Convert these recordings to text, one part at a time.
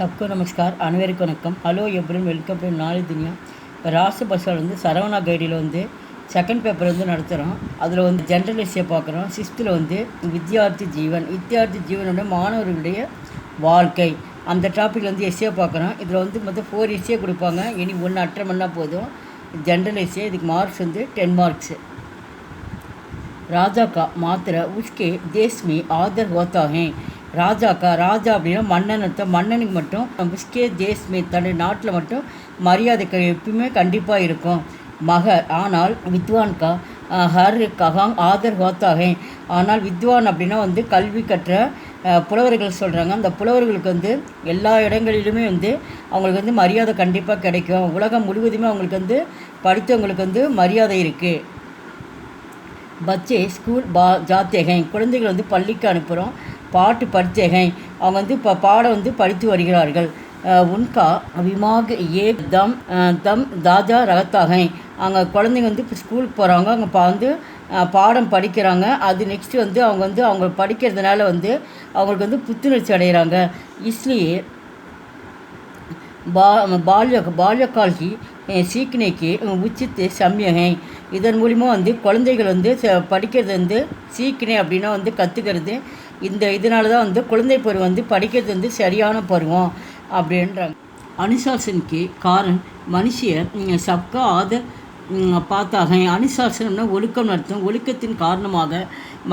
सबको नमस्कार அனைவருக்கும் வணக்கம். ஹலோ எவ்ரிவன், வெல்கம் டு நாளை துனியா. இப்போ ராசு பஸ்ஸில் சரவணா கைடில் செகண்ட் பேப்பர் நடத்துகிறோம். அதில் ஜென்ரல் எஸ்ஸே பார்க்குறோம். 6th வித்யார்த்தி ஜீவனோட மாணவர்களுடைய வாழ்க்கை அந்த டாப்பிக்கில் எஸ்ஸே பார்க்குறோம். இதில் மொத்தம் 4 எஸ்ஸே கொடுப்பாங்க. இனி 1 அட்டெண்ட் பண்ணால் போதும். General essay. இதுக்கு மார்க்ஸ் 10 மார்க்ஸ். राजा का मात्र उसके देश में आदर होता है. ராஜா அப்படின்னா மன்னன் அர்த்தம். மன்னனுக்கு மட்டும் உஸ்கே தேஸ் மே தன்னுடைய நாட்டில் மட்டும் மரியாதை எப்பயுமே கண்டிப்பாக இருக்கும். மகர் ஆனால் வித்வான் கா ஹர் கஹாங் ஆதர் ஹோத்தாகே. ஆனால் வித்வான் அப்படின்னா கல்வி கற்ற புலவர்கள் சொல்கிறாங்க. அந்த புலவர்களுக்கு எல்லா இடங்களிலுமே அவங்களுக்கு மரியாதை கண்டிப்பாக கிடைக்கும். உலகம் முழுவதுமே அவங்களுக்கு படித்தவங்களுக்கு மரியாதை இருக்குது. பச்சே ஸ்கூல் ஜாத்தேகை, குழந்தைகள் பள்ளிக்கு அனுப்புகிறோம். பாட்டு படித்தேகை, அவங்க இப்போ பாடம் படித்து வருகிறார்கள். உன்கா விமாக ஏ தம் தம் தாஜா ரகத்தாகை, அங்கே குழந்தைங்க இப்போ ஸ்கூலுக்கு போகிறாங்க. அங்கே பாடம் படிக்கிறாங்க. அது நெக்ஸ்ட்டு அவங்க அவங்க படிக்கிறதுனால அவங்களுக்கு புத்துணர்ச்சி அடைகிறாங்க. இஸ்லியே बाल्यकाल की सीखने के उचित समय है. இதன் மூலிமா குழந்தைகள் படிக்கிறது சீக்கினே அப்படின்னா கற்றுக்கிறது. இதனால தான் குழந்தை பருவம் படிக்கிறது சரியான பருவம் அப்படின்றாங்க. அனுசாசனுக்கு காரணம் மனுஷிய சப்கா ஆதர் பார்த்தாக. அனுசாசனம்னா ஒழுக்கம் நடத்தும். ஒழுக்கத்தின் காரணமாக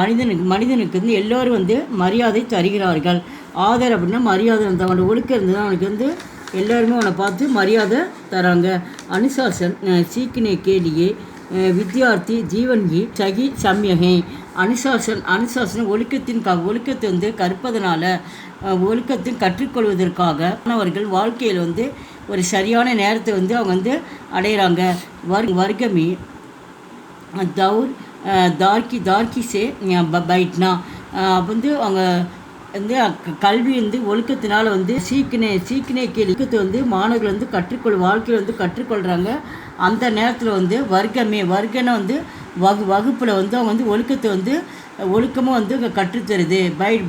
மனிதனுக்கு எல்லோரும் மரியாதை தருகிறார்கள். ஆதர் அப்படின்னா மரியாதை. அவனோட ஒழுக்கம் இருந்தது அவனுக்கு எல்லாருமே அவனை பார்த்து மரியாதை தராங்க. அனுசாசன் சீக்கினே கேலியே வித்யார்த்தி ஜீவன்கி சகி சம்யகை. அனுசாசன் ஒழுக்கத்தை கற்பதனால ஒழுக்கத்தின் கற்றுக்கொள்வதற்காக அவர்கள் வாழ்க்கையில் ஒரு சரியான நேரத்தை அவங்க அடைகிறாங்க. வர்க்கமி தௌர் தார்க்கி சே பைட்னா அவங்க கல்வி ஒழுக்கத்தினால சீக்கினே ஒழுக்கத்தை மாணவர்கள் வாழ்க்கையில் கற்றுக்கொள்கிறாங்க. அந்த நேரத்தில் வர்க்கம்னா வகுப்பில் அவங்க ஒழுக்கத்தை ஒழுக்கமும் கற்றுத்தருது.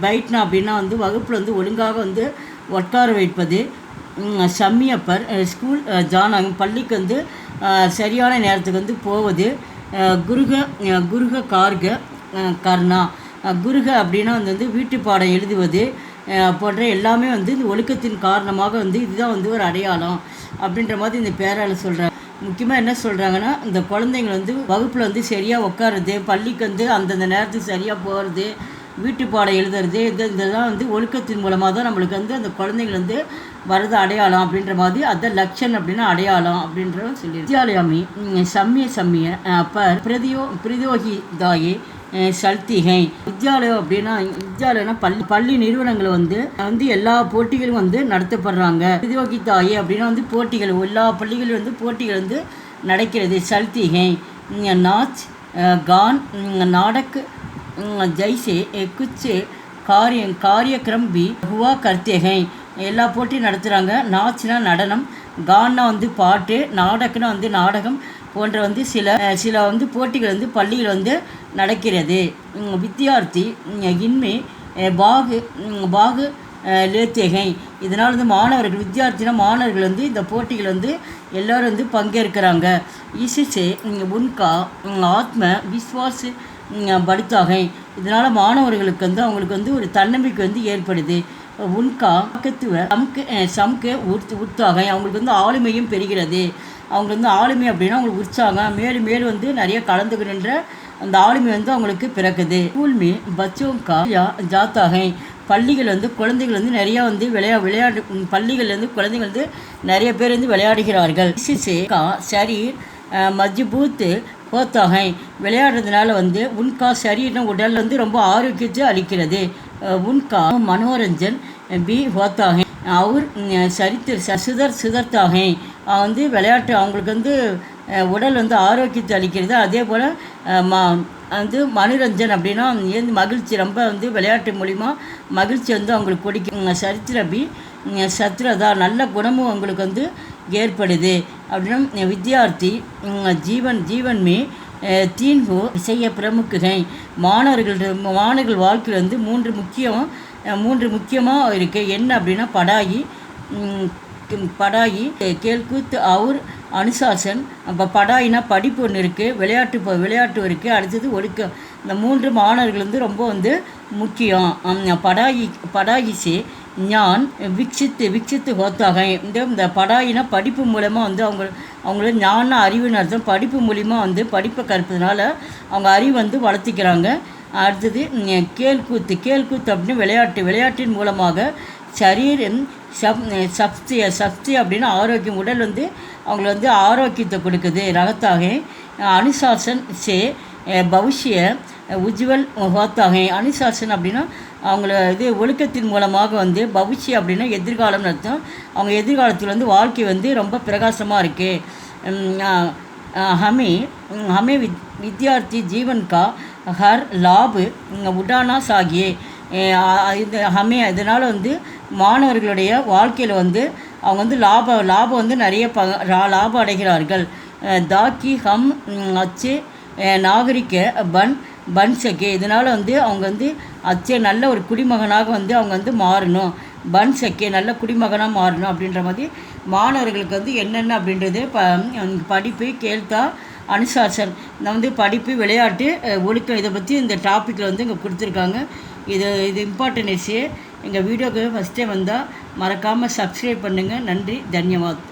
பைட்னா அப்படின்னா வகுப்பில் ஒழுங்காக உட்கார வைப்பது. சம்மியப்பர் ஸ்கூல் ஜானாங்க, பள்ளிக்கு சரியான நேரத்துக்கு போவது. குருக கார்க கர்ணா, குருக அப்படின்னா வீட்டு பாடம் எழுதுவது போன்ற எல்லாமே இந்த ஒழுக்கத்தின் காரணமாக இதுதான் ஒரு அடையாளம் அப்படின்ற மாதிரி இந்த பேரால் சொல்கிறாங்க. முக்கியமாக என்ன சொல்கிறாங்கன்னா, இந்த குழந்தைங்க வகுப்பில் சரியாக உட்காருறது, பள்ளிக்கு அந்தந்த நேரத்துக்கு சரியாக போகிறது, வீட்டு பாடம் எழுதுறது, இதெல்லாம் ஒழுக்கத்தின் மூலமாக தான் நம்மளுக்கு அந்த குழந்தைங்கள் வரது அடையாளம் அப்படின்ற மாதிரி. அதான் லக்ஷன் அப்படின்னா அடையாளம் அப்படின்ற சொல்லி. வித்யாலயாமி சம்மிய பர் பிரதியோகி தாயே சல்திகை. வித்யாலயம்னா பள்ளி நிறுவனங்கள் எல்லா போட்டிகளும் நடத்தப்படுறாங்க. பிரதியோகி தாயே அப்படின்னா போட்டிகள், எல்லா பள்ளிகளும் போட்டிகள் நடக்கிறது. சல்திகை நாச் கான் நாடக் ஜெய்சே குச் காரியக்ரம் பி ஹுவா கர்த்தேகை. எல்லா போட்டியும் நடத்துகிறாங்க. நாச்னா நடனம், கான்னா பாட்டு, நாடக்னா நாடகம் போன்ற சில போட்டிகள் பள்ளியில் நடக்கிறது. வித்தியார்த்தி இன்மே பாகு லேத்தேகை. இதனால் மாணவர்கள் மாணவர்கள் இந்த போட்டிகள் எல்லோரும் பங்கேற்கிறாங்க. இசே உன்கா ஆத்ம விஸ்வாஸ் படுத்தாகை. இதனால் மாணவர்களுக்கு அவங்களுக்கு ஒரு தன்னம்பிக்கை ஏற்படுது. உன்கா பக்கத்துவ சம்க்கு உற்சாகை. அவங்களுக்கு ஆளுமையும் பெறுகிறது. அவங்க ஆளுமை அப்படின்னா அவங்களுக்கு உற்சாகம், மேலும் மேலும் நிறைய கலந்துக்கின்ற அந்த ஆளுமை அவங்களுக்கு பிறக்குது. ஸ்கூல்மே பச்சோங்கா ஜாத்தாகை. பள்ளிகள் குழந்தைகள் நிறையா விளையாடு பள்ளிகள் குழந்தைகள் நிறைய பேர் விளையாடுகிறார்கள். சரீர் மஜ்பூத் ஹோத்தாகை. விளையாடுறதுனால உன்கா சரீரம் உடல் ரொம்ப ஆரோக்கியத்தை அளிக்கிறது. உன்கா மனோரஞ்சன் பி ஹோத்தாகை. அவர் சுதர்த்தாகை. விளையாட்டு அவங்களுக்கு உடல் ஆரோக்கியத்தை அளிக்கிறது. அதே போல் மனோரஞ்சன் அப்படின்னா மகிழ்ச்சி, ரொம்ப விளையாட்டு மூலிமா மகிழ்ச்சி அவங்களுக்கு கொடுக்கும். சரித்திரபி சத்ரதா, நல்ல குணமும் அவங்களுக்கு ஏற்படுது. அப்படின்னா வித்யார்த்தி ஜீவன்மே தீன்ஹோ செய்ய பிரமுக்குகை. மாணவர்கள் வாழ்க்கையில் மூன்று முக்கியமாக இருக்குது. என்ன அப்படின்னா படாயி, படாயி, கேல்கூத் அவுர் அனுசாசன். அப்போ படாயினா படிப்பு ஒன்று இருக்குது, விளையாட்டு இருக்குது, அடுத்தது ஒழுக்கம். இந்த 3 மாணவர்கள் வந்து ரொம்ப வந்து முக்கியம். படாயி சே ஞான் விக்சித்து ஹோத்தாக. இந்த படாயினா படிப்பு மூலமாக வந்து அவங்கள ஞான அறிவுன்னு அர்த்தம். படிப்பு மூலிமா வந்து படிப்பை கற்பதுனால அவங்க அறிவு வந்து வளர்த்திக்கிறாங்க. அடுத்தது கேல்கூத்து அப்படின்னு விளையாட்டின் மூலமாக சரீரம் சப்தி அப்படின்னு ஆரோக்கியம், உடல் வந்து அவங்கள வந்து ஆரோக்கியத்தை கொடுக்குது. ரகத்தாக அனுசாசன் சே பவிஷ்ய உஜ்வல் ஹோத்தாக. அனுசாசன் அப்படின்னா அவங்கள இது ஒழுக்கத்தின் மூலமாக வந்து பவிஷ்ய அப்படின்னா எதிர்காலம்னு அர்த்தம். அவங்க எதிர்காலத்தில் வந்து வாழ்க்கை வந்து ரொம்ப பிரகாசமாக இருக்குது. ஹமே வித்யார்த்தி ஜீவன் கா ஹர் லாபு உடானா சாகியே. இதனால் வந்து மாணவர்களுடைய வாழ்க்கையில் வந்து அவங்க வந்து லாபம் வந்து நிறைய லாபம் அடைகிறார்கள். தாக்கி ஹம் அச்சே நாகரிக பன் சக்கே. இதனால் வந்து அவங்க வந்து அச்சே நல்ல ஒரு குடிமகனாக வந்து அவங்க வந்து மாறணும். பன் சக்கே நல்ல குடிமகனாக மாறணும் அப்படின்ற மாதிரி மாணவர்களுக்கு வந்து என்னென்ன அப்படின்றது படிப்பு, கேள்தா, அனுசாசன். நான் வந்து படிப்பு, விளையாட்டு, ஒழுக்கம் இதை பற்றி இந்த டாப்பிக்கில் வந்து இங்கே கொடுத்துருக்காங்க. இது இம்பார்ட்டன்ட் விஷயம். எங்கள் வீடியோக்கு ஃபஸ்ட் டைம் வந்தால் மறக்காமல் சப்ஸ்கிரைப் பண்ணுங்கள். நன்றி, தன்யவாத்.